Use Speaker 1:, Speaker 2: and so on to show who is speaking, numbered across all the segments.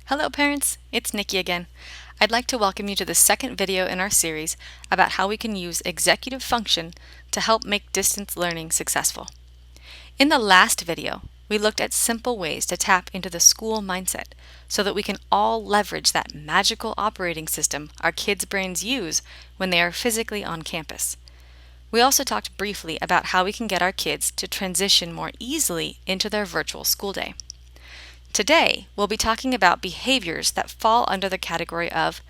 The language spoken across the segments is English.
Speaker 1: Hello parents, it's Nikki again. I'd like to welcome you to the second video in our series about how we can use executive function to help make distance learning successful. In the last video, we looked at simple ways to tap into the school mindset so that we can all leverage that magical operating system our kids' brains use when they are physically on campus. We also talked briefly about how we can get our kids to transition more easily into their virtual school day. Today, we'll be talking about behaviors that fall under the category of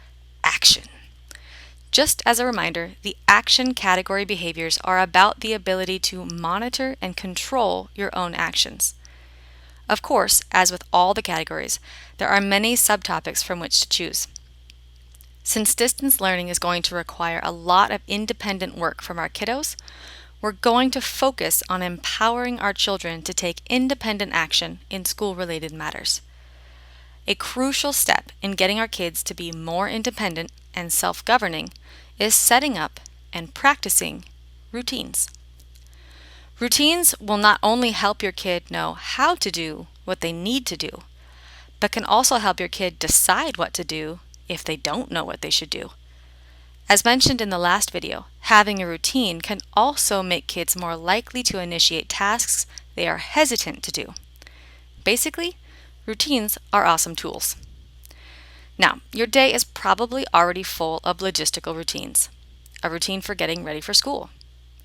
Speaker 1: action. Just as a reminder, the action category behaviors are about the ability to monitor and control your own actions. Of course, as with all the categories, there are many subtopics from which to choose. Since distance learning is going to require a lot of independent work from our kiddos, we're going to focus on empowering our children to take independent action in school-related matters. A crucial step in getting our kids to be more independent and self-governing is setting up and practicing routines. Routines will not only help your kid know how to do what they need to do, but can also help your kid decide what to do if they don't know what they should do. As mentioned in the last video, having a routine can also make kids more likely to initiate tasks they are hesitant to do. Basically, routines are awesome tools. Now, your day is probably already full of logistical routines. A routine for getting ready for school,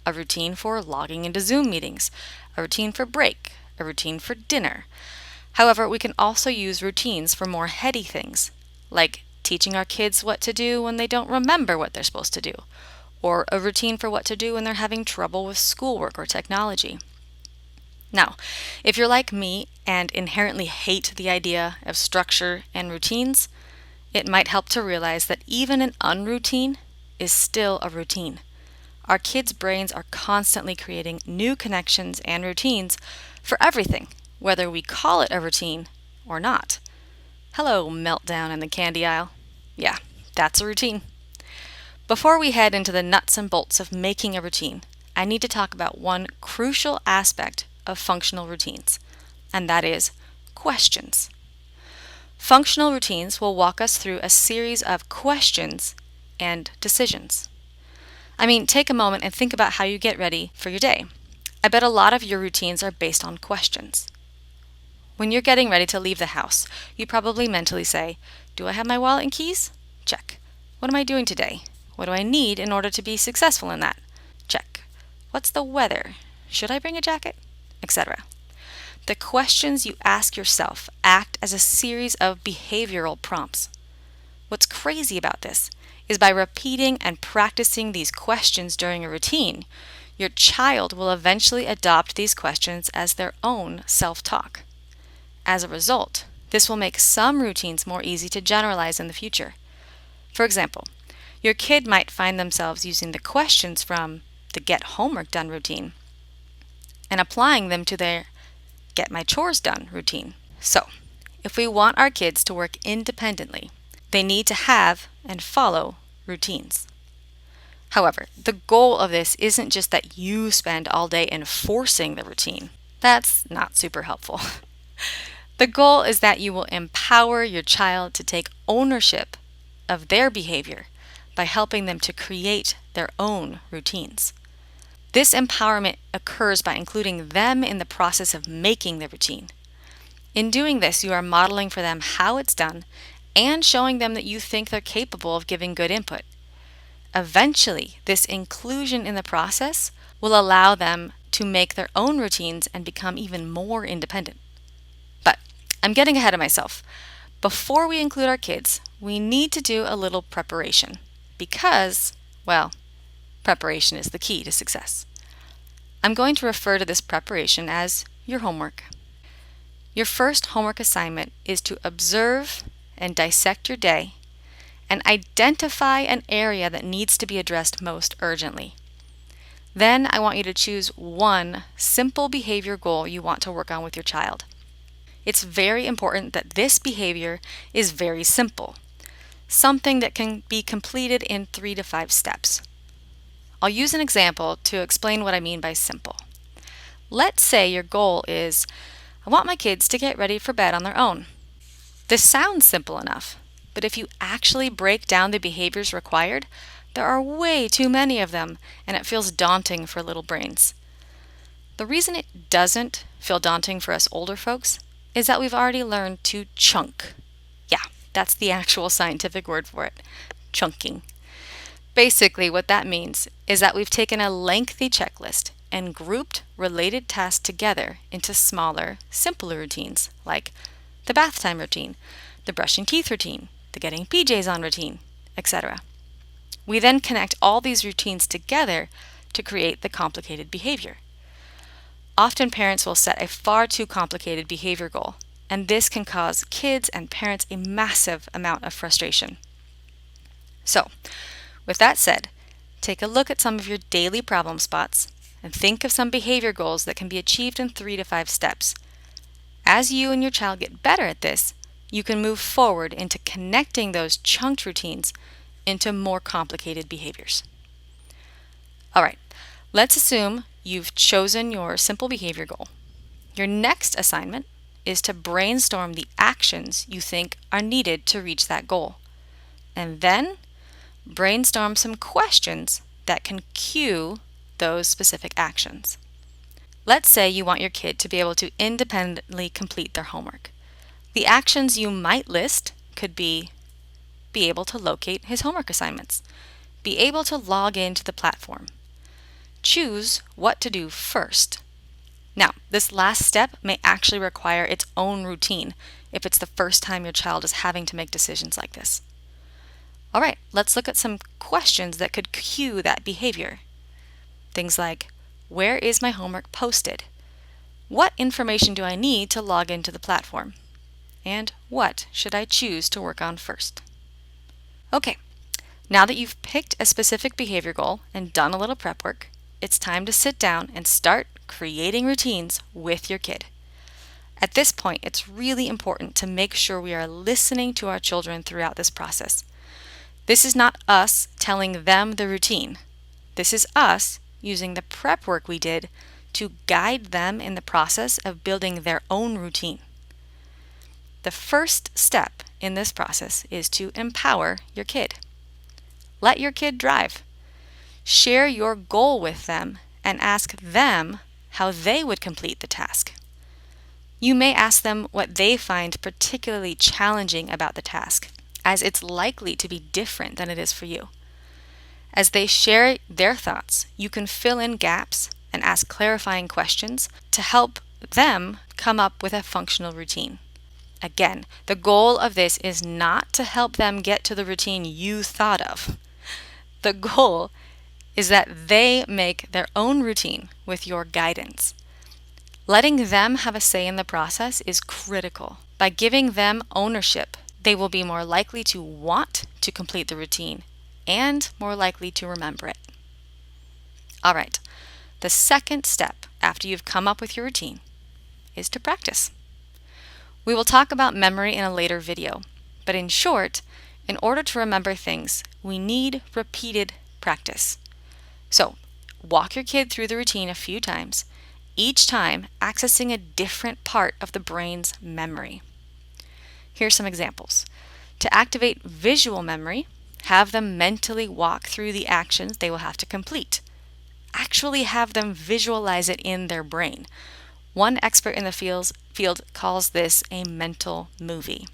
Speaker 1: a routine for logging into Zoom meetings, a routine for break, a routine for dinner. However, we can also use routines for more heady things, like teaching our kids what to do when they don't remember what they're supposed to do, or a routine for what to do when they're having trouble with schoolwork or technology. Now, if you're like me and inherently hate the idea of structure and routines, it might help to realize that even an unroutine is still a routine. Our kids' brains are constantly creating new connections and routines for everything, whether we call it a routine or not. Hello, meltdown in the candy aisle. Yeah, that's a routine. Before we head into the nuts and bolts of making a routine, I need to talk about one crucial aspect of functional routines, and that is questions. Functional routines will walk us through a series of questions and decisions. Take a moment and think about how you get ready for your day. I bet a lot of your routines are based on questions. When you're getting ready to leave the house, you probably mentally say, do I have my wallet and keys? Check. What am I doing today? What do I need in order to be successful in that? Check. What's the weather? Should I bring a jacket? Etc. The questions you ask yourself act as a series of behavioral prompts. What's crazy about this is by repeating and practicing these questions during a routine, your child will eventually adopt these questions as their own self-talk. As a result, this will make some routines more easy to generalize in the future. For example, your kid might find themselves using the questions from the Get Homework Done routine and applying them to their Get My Chores Done routine. So, if we want our kids to work independently, they need to have and follow routines. However, the goal of this isn't just that you spend all day enforcing the routine. That's not super helpful. The goal is that you will empower your child to take ownership of their behavior by helping them to create their own routines. This empowerment occurs by including them in the process of making the routine. In doing this, you are modeling for them how it's done and showing them that you think they're capable of giving good input. Eventually, this inclusion in the process will allow them to make their own routines and become even more independent. But I'm getting ahead of myself. Before we include our kids, we need to do a little preparation because, well, preparation is the key to success. I'm going to refer to this preparation as your homework. Your first homework assignment is to observe and dissect your day and identify an area that needs to be addressed most urgently. Then I want you to choose one simple behavior goal you want to work on with your child. It's very important that this behavior is very simple, something that can be completed in 3 to 5 steps. I'll use an example to explain what I mean by simple. Let's say your goal is, I want my kids to get ready for bed on their own. This sounds simple enough, but if you actually break down the behaviors required, there are way too many of them, and it feels daunting for little brains. The reason it doesn't feel daunting for us older folks is that we've already learned to chunk. Yeah, that's the actual scientific word for it, chunking. Basically, what that means is that we've taken a lengthy checklist and grouped related tasks together into smaller, simpler routines, like the bath time routine, the brushing teeth routine, the getting PJs on routine, etc. We then connect all these routines together to create the complicated behavior. Often parents will set a far too complicated behavior goal, and this can cause kids and parents a massive amount of frustration. So, with that said, take a look at some of your daily problem spots and think of some behavior goals that can be achieved in 3 to 5 steps. As you and your child get better at this, you can move forward into connecting those chunked routines into more complicated behaviors. All right, let's assume you've chosen your simple behavior goal. Your next assignment is to brainstorm the actions you think are needed to reach that goal. And then brainstorm some questions that can cue those specific actions. Let's say you want your kid to be able to independently complete their homework. The actions you might list could be able to locate his homework assignments, be able to log into the platform, choose what to do first. Now, this last step may actually require its own routine if it's the first time your child is having to make decisions like this. All right, let's look at some questions that could cue that behavior. Things like, where is my homework posted? What information do I need to log into the platform? And what should I choose to work on first? Okay, now that you've picked a specific behavior goal and done a little prep work, it's time to sit down and start creating routines with your kid. At this point, it's really important to make sure we are listening to our children throughout this process. This is not us telling them the routine. This is us using the prep work we did to guide them in the process of building their own routine. The first step in this process is to empower your kid. Let your kid drive. Share your goal with them and ask them how they would complete the task. You may ask them what they find particularly challenging about the task, as it's likely to be different than it is for you. As they share their thoughts, you can fill in gaps and ask clarifying questions to help them come up with a functional routine. Again, the goal of this is not to help them get to the routine you thought of. The goal is that they make their own routine with your guidance. Letting them have a say in the process is critical. By giving them ownership, they will be more likely to want to complete the routine and more likely to remember it. All right, the second step after you've come up with your routine is to practice. We will talk about memory in a later video, but in short, in order to remember things, we need repeated practice. So, walk your kid through the routine a few times, each time accessing a different part of the brain's memory. Here's some examples. To activate visual memory, have them mentally walk through the actions they will have to complete. Actually have them visualize it in their brain. One expert in the field calls this a mental movie.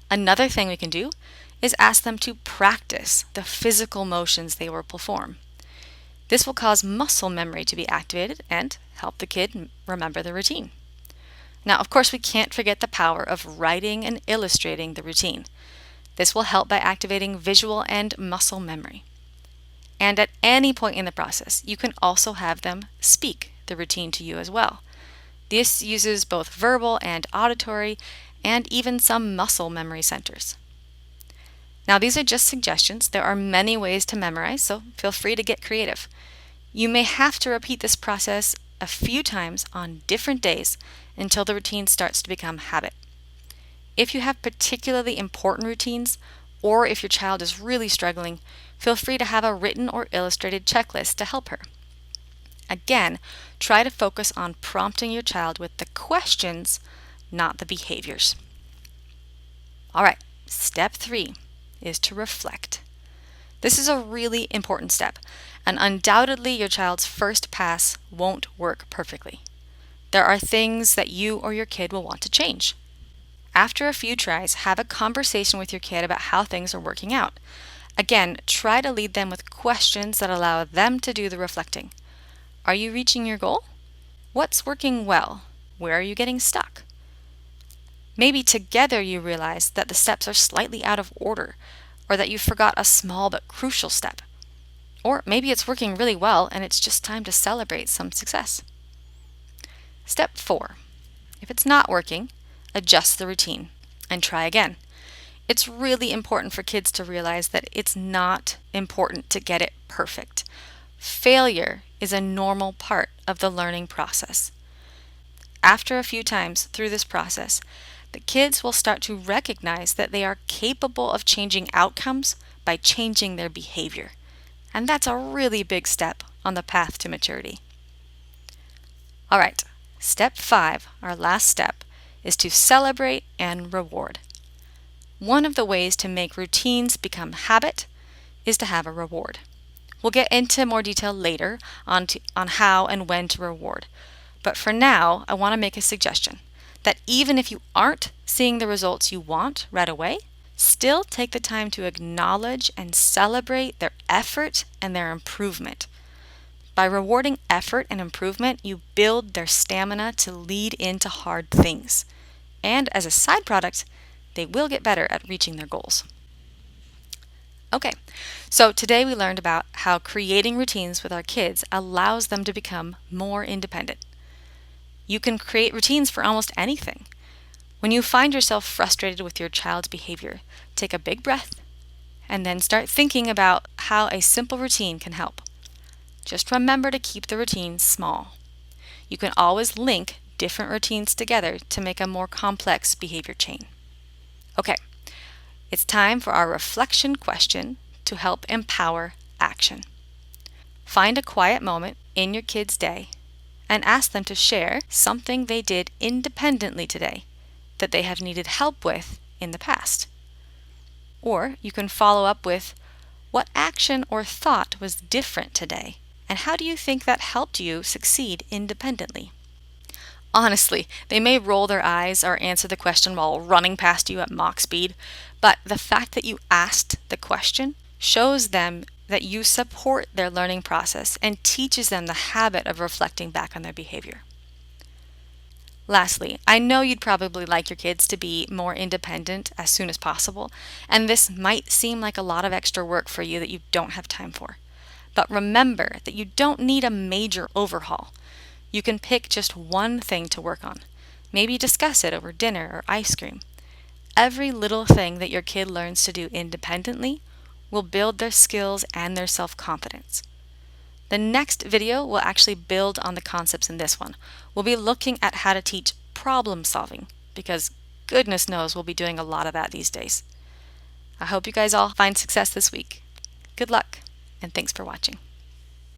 Speaker 1: Another thing we can do is ask them to practice the physical motions they will perform. This will cause muscle memory to be activated and help the kid remember the routine. Now, of course, we can't forget the power of writing and illustrating the routine. This will help by activating visual and muscle memory. And at any point in the process, you can also have them speak the routine to you as well. This uses both verbal and auditory and even some muscle memory centers. Now, these are just suggestions. There are many ways to memorize, so feel free to get creative. You may have to repeat this process a few times on different days until the routine starts to become habit. If you have particularly important routines, or if your child is really struggling, feel free to have a written or illustrated checklist to help her. Again, try to focus on prompting your child with the questions, not the behaviors. All right, step 3 is to reflect. This is a really important step, and undoubtedly your child's first pass won't work perfectly. There are things that you or your kid will want to change. After a few tries, have a conversation with your kid about how things are working out. Again, try to lead them with questions that allow them to do the reflecting. Are you reaching your goal? What's working well? Where are you getting stuck? Maybe together you realize that the steps are slightly out of order, or that you forgot a small but crucial step. Or maybe it's working really well and it's just time to celebrate some success. Step 4. If it's not working, adjust the routine and try again. It's really important for kids to realize that it's not important to get it perfect. Failure is a normal part of the learning process. After a few times through this process, the kids will start to recognize that they are capable of changing outcomes by changing their behavior. And that's a really big step on the path to maturity. All right, step 5, our last step, is to celebrate and reward. One of the ways to make routines become habit is to have a reward. We'll get into more detail later on how and when to reward. But for now, I want to make a suggestion that even if you aren't seeing the results you want right away, still take the time to acknowledge and celebrate their effort and their improvement. By rewarding effort and improvement, you build their stamina to lead into hard things. And as a side product, they will get better at reaching their goals. Okay, so today we learned about how creating routines with our kids allows them to become more independent. You can create routines for almost anything. When you find yourself frustrated with your child's behavior, take a big breath and then start thinking about how a simple routine can help. Just remember to keep the routine small. You can always link different routines together to make a more complex behavior chain. Okay, it's time for our reflection question to help empower action. Find a quiet moment in your kid's day and ask them to share something they did independently today that they have needed help with in the past. Or you can follow up with, what action or thought was different today, and how do you think that helped you succeed independently? Honestly, they may roll their eyes or answer the question while running past you at Mach speed, but the fact that you asked the question shows them that you support their learning process and teaches them the habit of reflecting back on their behavior. Lastly, I know you'd probably like your kids to be more independent as soon as possible, and this might seem like a lot of extra work for you that you don't have time for. But remember that you don't need a major overhaul. You can pick just one thing to work on. Maybe discuss it over dinner or ice cream. Every little thing that your kid learns to do independently will build their skills and their self-confidence. The next video will actually build on the concepts in this one. We'll be looking at how to teach problem solving, because goodness knows we'll be doing a lot of that these days. I hope you guys all find success this week. Good luck, and thanks for watching.